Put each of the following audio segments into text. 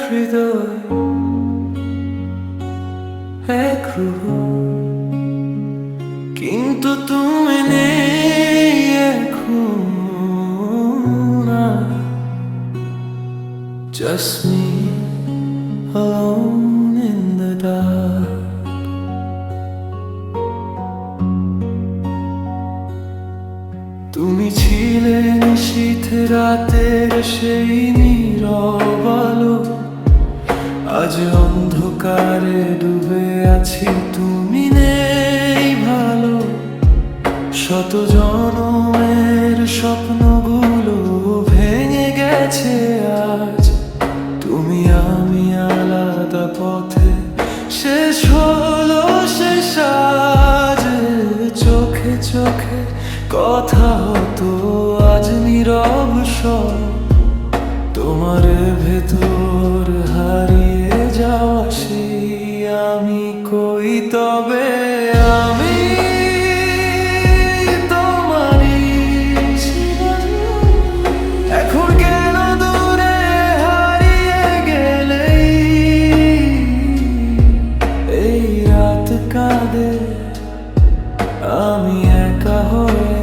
হৃদয়, এক রূহ, কিন্তু তুমি নেই এখন। Just me alone in the dark. তুমি ছিলে নিশীথ রাতের সেই নীরব আলো, আজ অন্ধকারে ডুবে আছি, তুমি নেই ভালো। শত জনমের স্বপ্নগুলো ভেঙে গেছে আজ, তুমি আমি আলাদা পথে, শেষ হলো সে সাজ। চোখে চোখে কথা হতো, আজ নীরব সব, তোমার ভেতর হারিয়ে যাওয়া সেই আমি কই তবে। আমি তোমারই ছিলাম, এখন কেন দূরে হারিয়ে গেলেই। এই রাত কাঁদে, আমি একা হয়ে,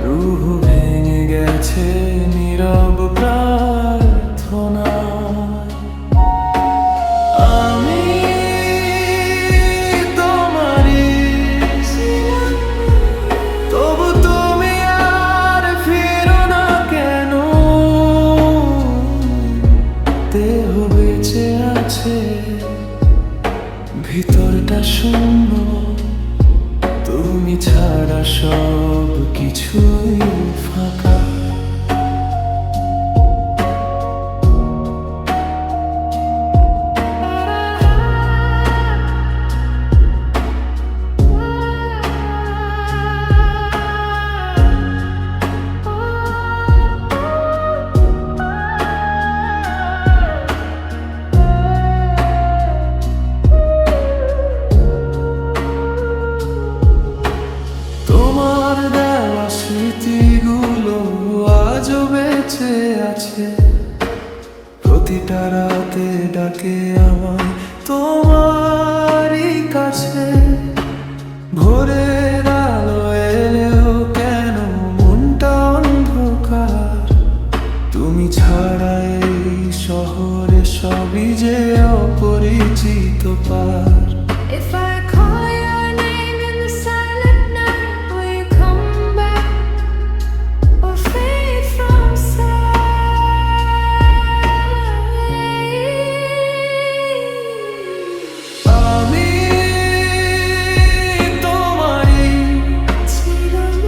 রূহ ভেঙে গেছে নীরব প্রার্থনা। আমি তোমারই ছিলাম, তবু তুমি আর ফিরো না কেন। দেহ বেঁচে আছে, ভিতরটা শূন্য, তুমি ছাড়া সব কিছুই ফাঁকা। তোমার দেওয়া স্মৃতিগুলো আজও বেঁচে আছে, প্রতিটা রাতে ডাকে আমায় তোমারই কাছে। ভোরের আলো এলেও কেন মনটা অন্ধকার, তুমি ছাড়া এই শহরে সবই যে অপরিচিত পার। If I call your name in the silent night, will you come back or fade from sight? আমি তোমারই ছিলাম,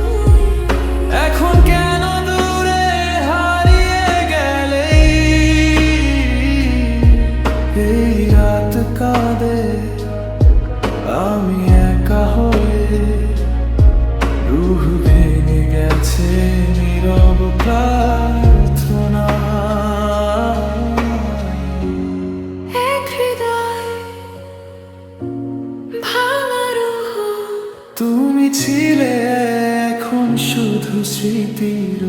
এখন কেন দূরে হারিয়ে গেলেই। এই রাত কাঁদে, আমি একা হয়ে, রূহ ভেঙে গেছে নীরব প্রার্থনা। এক হৃদয়, ভাঙা রূহ, তুমি ছিলে এখন শুধু স্মৃতির